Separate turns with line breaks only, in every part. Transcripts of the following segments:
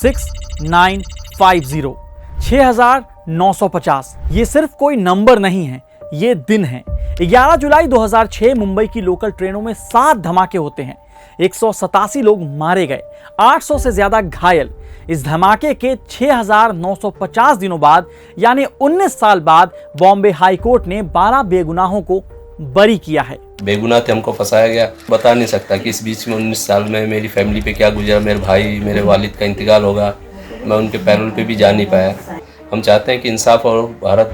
6950 6950। ये सिर्फ कोई नंबर नहीं है, ये दिन है। 11 जुलाई 2006 मुंबई की लोकल ट्रेनों में 7 धमाके होते हैं। 187 लोग मारे गए, 800 से ज्यादा घायल। इस धमाके के 6950 दिनों बाद यानी 19 साल बाद बॉम्बे हाई कोर्ट ने 12 बेगुनाहों को बरी किया है।
बेगुनाह थे, हमको फंसाया गया। बता नहीं सकता कि इस बीच में 19 साल में मेरी फैमिली पे क्या गुजरा। मेरे भाई, मेरे वालिद का इंतकाल होगा, मैं उनके पैरोल पे भी जा नहीं पाया। हम चाहते हैं कि इंसाफ और भारत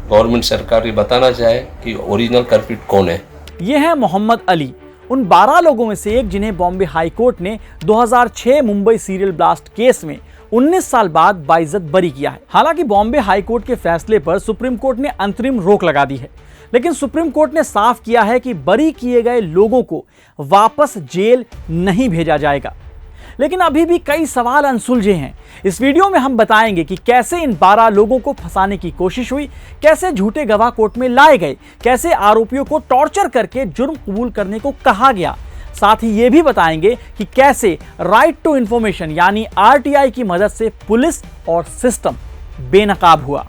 गवर्नमेंट सरकार ये बताना चाहे कि ओरिजिनल कल्प्रिट कौन है।
ये है मोहम्मद अली, उन 12 लोगों में से एक जिन्हें बॉम्बे हाई कोर्ट ने 2006 मुंबई सीरियल ब्लास्ट केस में 19 साल बाद बाइज्जत बरी किया है। हालांकि बॉम्बे हाई कोर्ट के फैसले पर सुप्रीम कोर्ट ने अंतरिम रोक लगा दी है, लेकिन सुप्रीम कोर्ट ने साफ किया है कि बरी किए गए लोगों को वापस जेल नहीं भेजा जाएगा। लेकिन अभी भी कई सवाल अनसुलझे हैं। इस वीडियो में हम बताएंगे कि कैसे इन 12 लोगों को फंसाने की कोशिश हुई, कैसे झूठे गवाह कोर्ट में लाए गए, कैसे आरोपियों को टॉर्चर करके जुर्म कबूल करने को कहा गया। साथ ही ये भी बताएंगे कि कैसे राइट टू इंफॉर्मेशन यानी आरटीआई की मदद से पुलिस और सिस्टम बेनकाब हुआ।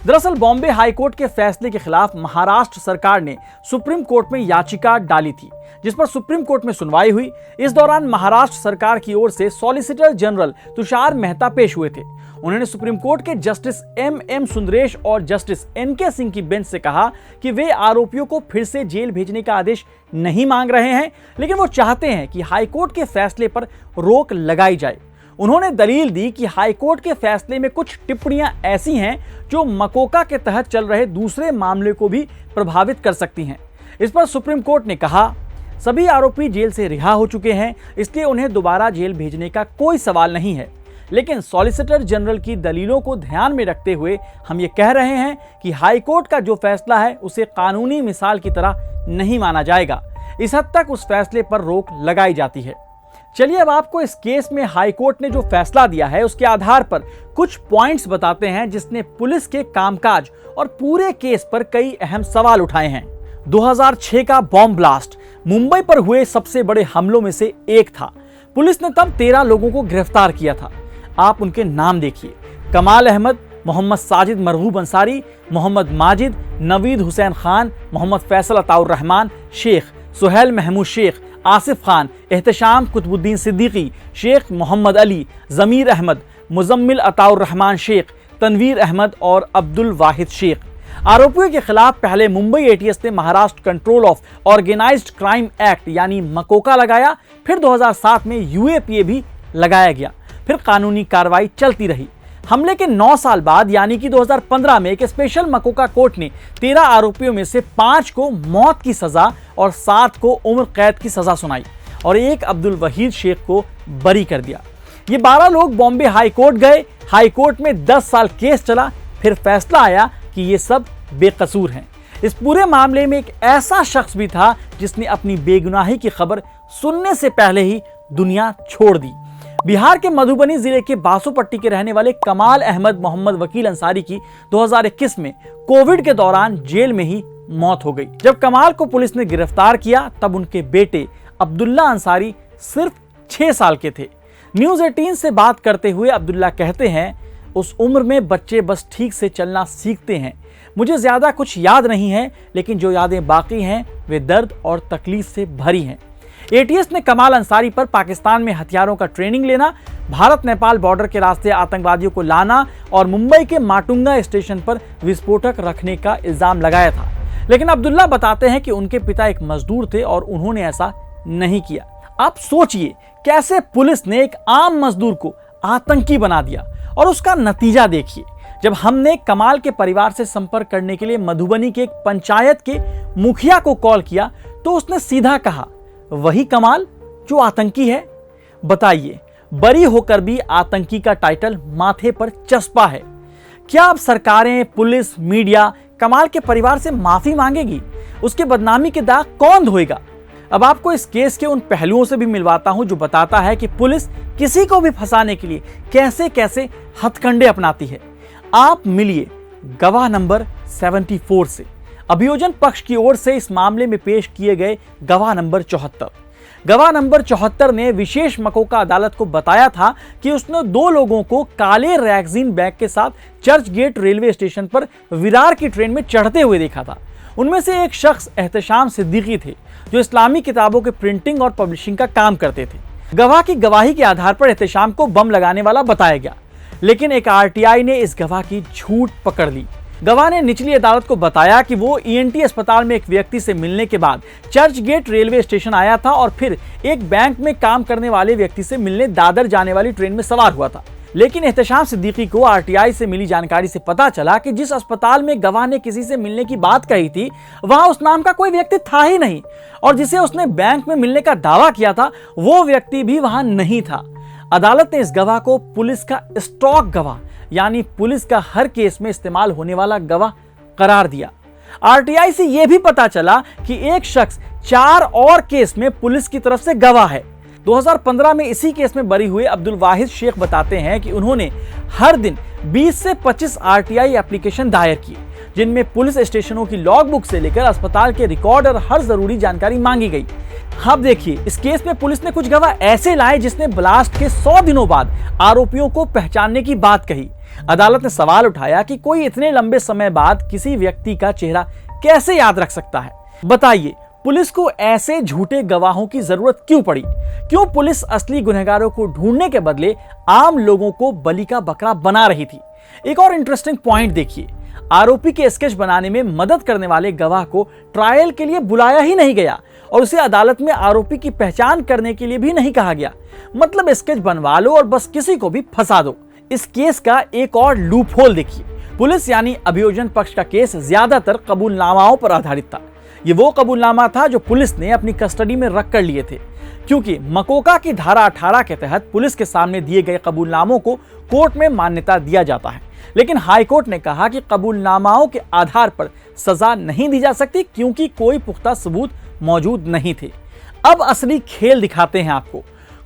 दरअसल बॉम्बे हाई कोर्ट के फैसले के खिलाफ महाराष्ट्र सरकार ने सुप्रीम कोर्ट में याचिका डाली थी, जिस पर सुप्रीम कोर्ट में सुनवाई हुई। इस दौरान महाराष्ट्र सरकार की ओर से सॉलिसिटर जनरल तुषार मेहता पेश हुए थे। उन्होंने सुप्रीम कोर्ट के जस्टिस एम सुंदरेश और जस्टिस NK सिंह की बेंच से कहा कि वे आरोपियों को फिर से जेल भेजने का आदेश नहीं मांग रहे हैं, लेकिन वो चाहते हैं कि हाई कोर्ट के फैसले पर रोक लगाई जाए। उन्होंने दलील दी कि हाई कोर्ट के फैसले में कुछ टिप्पणियां ऐसी हैं जो मकोका के तहत चल रहे दूसरे मामले को भी प्रभावित कर सकती हैं। इस पर सुप्रीम कोर्ट ने कहा, सभी आरोपी जेल से रिहा हो चुके हैं, इसलिए उन्हें दोबारा जेल भेजने का कोई सवाल नहीं है। लेकिन सॉलिसिटर जनरल की दलीलों को ध्यान में रखते हुए हम ये कह रहे हैं कि हाई कोर्ट का जो फैसला है उसे कानूनी मिसाल की तरह नहीं माना जाएगा। इस हद तक उस फैसले पर रोक लगाई जाती है। चलिए अब आपको इस केस में हाई कोर्ट ने जो फैसला दिया है उसके आधार पर कुछ पॉइंट्स बताते हैं, जिसने पुलिस के कामकाज और पूरे केस पर कई अहम सवाल उठाए हैं। 2006 का बॉम्ब ब्लास्ट मुंबई पर हुए सबसे बड़े हमलों में से एक था। पुलिस ने तब 13 लोगों को गिरफ्तार किया था। आप उनके नाम देखिए, कमाल अहमद, मोहम्मद साजिद मरहूब अंसारी, मोहम्मद माजिद, नवीद हुसैन खान, मोहम्मद फैसल अताउर रहमान शेख, सुहेल महमूद शेख, आसिफ खान, एहतशाम कुतुबुद्दीन सिद्दीकी, शेख मोहम्मद अली, जमीर अहमद, मुजम्मिल अताउर रहमान शेख, तनवीर अहमद और अब्दुल वाहिद शेख। आरोपियों के खिलाफ पहले मुंबई ATS ने Maharashtra control of organised crime act यानी मकोका लगाया, फिर 2007 में UAPA भी लगाया गया, फिर कानूनी कार्रवाई चलती रही। हमले के 9 साल बाद यानी कि 2015 में एक स्पेशल मकोका कोर्ट ने 13 आरोपियों में से 5 को मौत की सजा और 7 को उम्र कैद की सजा सुनाई और एक अब्दुल वहीद शेख को बरी कर दिया। ये 12 लोग बॉम्बे हाई कोर्ट गए। हाई कोर्ट में 10 साल केस चला, फिर फैसला आया कि ये सब बेकसूर हैं। इस पूरे मामले में एक ऐसा शख्स भी था जिसने अपनी बेगुनाही की खबर सुनने से पहले ही दुनिया छोड़ दी। बिहार के मधुबनी जिले के बासोपट्टी के रहने वाले कमाल अहमद मोहम्मद वकील अंसारी की 2021 में कोविड के दौरान जेल में ही मौत हो गई। जब कमाल को पुलिस ने गिरफ्तार किया तब उनके बेटे अब्दुल्ला अंसारी सिर्फ 6 साल के थे। न्यूज़ 18 से बात करते हुए अब्दुल्ला कहते हैं, उस उम्र में बच्चे बस ठीक से चलना सीखते हैं। मुझे ज्यादा कुछ याद नहीं है, लेकिन जो यादें बाकी हैं वे दर्द और तकलीफ से भरी हैं। ATS ने कमाल अंसारी पर पाकिस्तान में हथियारों का ट्रेनिंग लेना, भारत नेपाल बॉर्डर के रास्ते आतंकवादियों को लाना और मुंबई के माटुंगा स्टेशन पर विस्फोटक रखने का इल्जाम लगाया था। लेकिन अब्दुल्ला बताते हैं कि उनके पिता एक मजदूर थे और उन्होंने ऐसा नहीं किया। आप सोचिए कैसे पुलिस ने एक आम मजदूर को आतंकी बना दिया और उसका नतीजा देखिए। जब हमने कमाल के परिवार से संपर्क करने के लिए मधुबनी के एक पंचायत के मुखिया को कॉल किया तो उसने सीधा कहा, वही कमाल जो आतंकी है। बताइए, बरी होकर भी आतंकी का टाइटल माथे पर चस्पा है। क्या अब सरकारें, पुलिस, मीडिया कमाल के परिवार से माफी मांगेगी? उसके बदनामी के दाग कौन धोएगा? अब आपको इस केस के उन पहलुओं से भी मिलवाता हूं जो बताता है कि पुलिस किसी को भी फंसाने के लिए कैसे कैसे हथकंडे अपनाती है। आप मिलिए गवाह नंबर 74 से। अभियोजन पक्ष की ओर से इस मामले में पेश किए गए गवाह नंबर 74। गवाह नंबर 74 ने विशेष मकोका अदालत को बताया था कि उसने 2 लोगों को काले रैगजीन बैग के साथ चर्च गेट रेलवे स्टेशन पर विरार की ट्रेन में चढ़ते हुए देखा था। उनमें से एक शख्स एहतशाम सिद्दीकी थे, जो इस्लामी किताबों के प्रिंटिंग और पब्लिशिंग का काम करते थे। गवाह की गवाही के आधार पर एहतशाम को बम लगाने वाला बताया गया, लेकिन एक आरटीआई ने इस गवाह की झूठ पकड़ ली। गवाह ने निचली अदालत को बताया कि वो ईएनटी अस्पताल में एक व्यक्ति से मिलने के बाद चर्च गेट रेलवे स्टेशन आया था और फिर एक बैंक में काम करने वाले व्यक्ति से मिलने दादर जाने वाली ट्रेन में सवार हुआ था। लेकिन एहतशाम सिद्दीकी को आरटीआई से मिली जानकारी से पता चला कि जिस अस्पताल में गवाह ने किसी से मिलने की बात कही थी, वहां उस नाम का कोई व्यक्ति था ही नहीं, और जिसे उसने बैंक में मिलने का दावा किया था वो व्यक्ति भी वहां नहीं था। अदालत ने इस गवाह को पुलिस का स्टॉक गवाह, यानी पुलिस का हर केस में इस्तेमाल होने वाला गवाह करार दिया। आरटीआई से यह भी पता चला कि एक शख्स 4 और केस में पुलिस की तरफ से गवाह है। 2015 में इसी केस में बरी हुए अब्दुल वाहिद शेख बताते हैं कि उन्होंने हर दिन 20 से 25 आरटीआई एप्लीकेशन दायर किए, जिनमें पुलिस स्टेशनों की लॉगबुक से लेकर अस्पताल के रिकॉर्ड और हर जरूरी जानकारी मांगी गई। अब देखिए, इस केस में पुलिस ने कुछ गवाह ऐसे लाए जिसने ब्लास्ट के 100 दिनों बाद आरोपियों को पहचानने की बात कही। अदालत ने सवाल उठाया कि कोई इतने लंबे समय बाद किसी व्यक्ति का चेहरा कैसे याद रख सकता है। बताइए, पुलिस को ऐसे झूठे गवाहों की जरूरत क्यों पड़ी? क्यों पुलिस असली गुनहगारों को ढूंढने के बदले आम लोगों को बलि का बकरा बना रही थी? एक और इंटरेस्टिंग पॉइंट देखिए, आरोपी के स्केच बनाने में मदद करने वाले गवाह को ट्रायल के लिए बुलाया ही नहीं गया और उसे अदालत में आरोपी की पहचान करने के लिए भी नहीं कहा गया। मतलब स्केच बनवा लो और बस किसी को भी फंसा दो। इस केस का एक और लूप होल देखिए। पुलिस यानी अभियोजन पक्ष का केस ज्यादातर कबूलनामाओं पर आधारित था। ये वो कबूलनामा था जो पुलिस ने अपनी कस्टडी में रख कर लिए थे, क्योंकि मकोका की धारा 18 के तहत पुलिस के सामने दिए गए कबूलनामों को कोर्ट में मान्यता दिया जाता है। लेकिन हाई कोर्ट ने कहा कि कबूलनामाओं के आधार पर सजा नहीं दी जा सकती, क्योंकि कोई पुख्ता सबूत मौजूद नहीं थे। अब असली खेल दिखाते हैं आपको।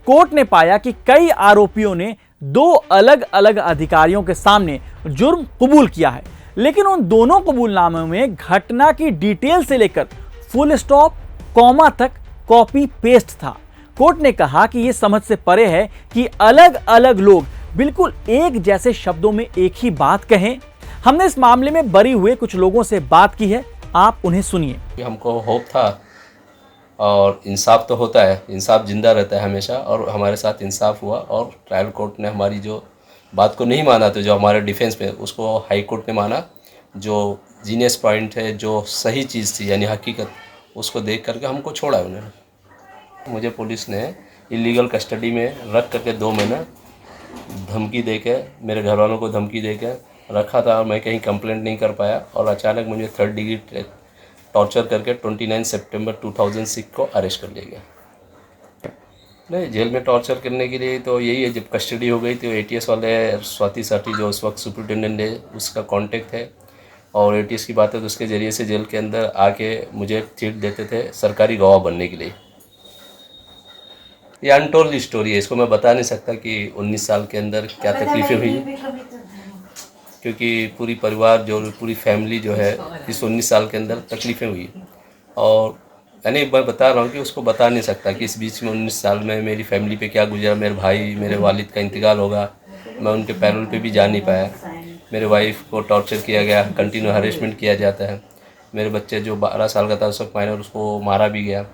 कोर्ट ने पाया कि कई आरोपियों ने 2 अलग अलग अधिकारियों के सामने जुर्म कबूल किया है, लेकिन उन दोनों कबूलनामों में घटना की डिटेल से लेकर फुल स्टॉप, कॉमा तक कॉपी पेस्ट था। कोर्ट ने कहा कि यह समझ से परे है कि अलग अलग लोग बिल्कुल एक जैसे शब्दों में एक ही बात कहें। हमने इस मामले में बरी हुए कुछ लोगों से बात की है, आप उन्हें सुनिए।
हमको होप था और इंसाफ तो होता है, इंसाफ जिंदा रहता है हमेशा, और हमारे साथ इंसाफ हुआ और ट्रायल कोर्ट ने हमारी जो बात को नहीं माना था, जो हमारे डिफेंस में, उसको हाई कोर्ट ने माना। जो जीनियस पॉइंट है, जो सही चीज़ थी यानी हकीकत, उसको देख करके हमको छोड़ा उन्होंने। मुझे पुलिस ने इलीगल कस्टडी में रख करके 2 महीना धमकी दे के, मेरे घर वालों को धमकी दे के रखा था और मैं कहीं कंप्लेंट नहीं कर पाया, और अचानक मुझे 3rd डिग्री टॉर्चर करके 29 सितंबर 2006 को अरेस्ट कर लिया गया। नहीं, जेल में टॉर्चर करने के लिए तो यही है, जब कस्टडी हो गई तो ATS वाले स्वाति साठी जो उस वक्त सुपरिटेंडेंट है, उसका कांटेक्ट है, और ATS की बात है तो उसके ज़रिए से जेल के अंदर आके मुझे सीट देते थे सरकारी गवाह बनने के लिए। ये अनटोल्ड स्टोरी है, इसको मैं बता नहीं सकता कि 19 साल के अंदर क्या तकलीफ़ें हुई, क्योंकि पूरी परिवार जो, पूरी फैमिली जो है इस 19 साल के अंदर तकलीफ़ें हुई। और यानी मैं बता रहा हूँ कि उसको बता नहीं सकता कि इस बीच में 19 साल में मेरी फैमिली पे क्या गुजरा। मेरे भाई, मेरे वालिद का इंतकाल होगा, मैं उनके पैरोल पे भी जा नहीं पाया। मेरे वाइफ को टॉर्चर किया गया, कंटिन्यू हरेसमेंट किया जाता है। मेरे बच्चे जो 12 साल का था उस वक्त माइनर, उसको मारा भी गया।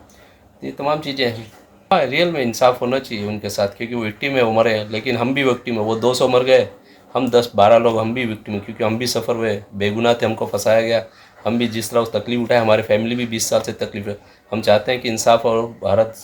ये तमाम चीज़ें हैं। हाँ, रियल में इंसाफ होना चाहिए उनके साथ, क्योंकि वो विक्टिम है, वो मरे हैं, लेकिन हम भी विक्टिम है। वो 200 मर गए, हम 10-12 लोग हम भी विक्टिम है, क्योंकि हम भी सफ़र हुए, बेगुनाह थे, हमको फंसाया गया। हम भी जिस तरह उस तकलीफ उठाए, हमारे फैमिली भी 20 साल से तकलीफ है। हम चाहते हैं कि इंसाफ और भारत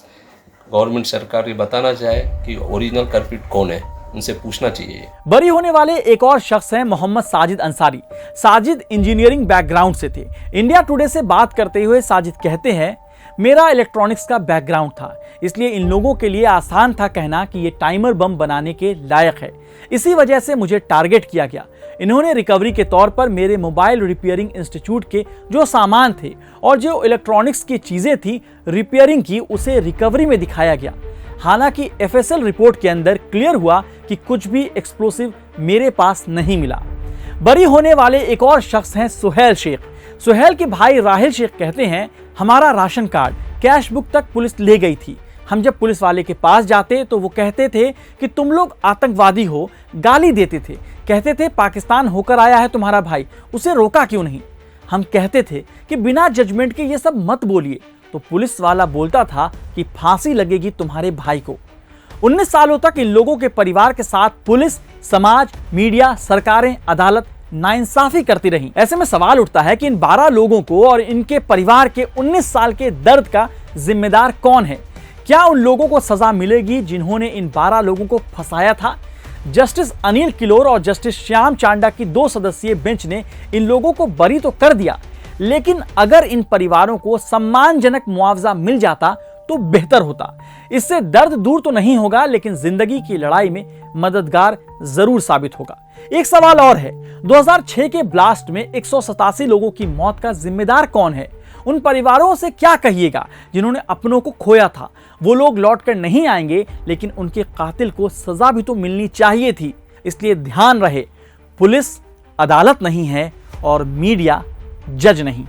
गवर्नमेंट सरकार ये बताना चाहे कि ओरिजिनल कल्प्रिट कौन है, उनसे पूछना चाहिए।
बरी होने वाले एक और शख्स हैं मोहम्मद साजिद अंसारी। साजिद इंजीनियरिंग बैकग्राउंड से थे। इंडिया टुडे से बात करते हुए साजिद कहते हैं, मेरा इलेक्ट्रॉनिक्स का बैकग्राउंड था, इसलिए इन लोगों के लिए आसान था कहना कि ये टाइमर बम बनाने के लायक है। इसी वजह से मुझे टारगेट किया गया। इन्होंने रिकवरी के तौर पर मेरे मोबाइल रिपेयरिंग इंस्टीट्यूट के जो सामान थे और जो इलेक्ट्रॉनिक्स की चीजें थी रिपेयरिंग की, उसे रिकवरी में दिखाया गया। हालांकि FSL रिपोर्ट के अंदर क्लियर हुआ कि कुछ भी एक्सप्लोसिव मेरे पास नहीं मिला। बरी होने वाले एक और शख्स हैं सुहेल शेख। सुहेल के भाई राहिल शेख कहते हैं, हमारा राशन कार्ड, कैश बुक तक पुलिस ले गई थी। हम जब पुलिस वाले के पास जाते तो वो कहते थे कि तुम लोग आतंकवादी हो, गाली देते थे, कहते थे पाकिस्तान होकर आया है तुम्हारा भाई, उसे रोका क्यों नहीं। हम कहते थे कि बिना जजमेंट के ये सब मत बोलिए, तो पुलिस वाला बोलता था कि फांसी लगेगी तुम्हारे भाई को। 19 सालों तक इन लोगों के परिवार के साथ पुलिस, समाज, मीडिया, सरकारें, अदालत नाइंसाफी करती रही। ऐसे में सवाल उठता है कि इन 12 लोगों को और इनके परिवार के 19 साल के दर्द का जिम्मेदार कौन है। क्या उन लोगों को सजा मिलेगी जिन्होंने इन 12 लोगों को फंसाया था। जस्टिस अनिल किलोर और जस्टिस श्याम चांडा की 2 सदस्यीय बेंच ने इन लोगों को बरी तो कर दिया, लेकिन अगर इन परिवारों को सम्मानजनक मुआवजा मिल जाता तो बेहतर होता। इससे दर्द दूर तो नहीं होगा, लेकिन जिंदगी की लड़ाई में मददगार जरूर साबित होगा। एक सवाल और है, 2006 के ब्लास्ट में 187 लोगों की मौत का जिम्मेदार कौन है। उन परिवारों से क्या कहिएगा जिन्होंने अपनों को खोया था। वो लोग लौटकर नहीं आएंगे, लेकिन उनके कातिल को सजा भी तो मिलनी चाहिए थी। इसलिए ध्यान रहे, पुलिस अदालत नहीं है और मीडिया जज नहीं।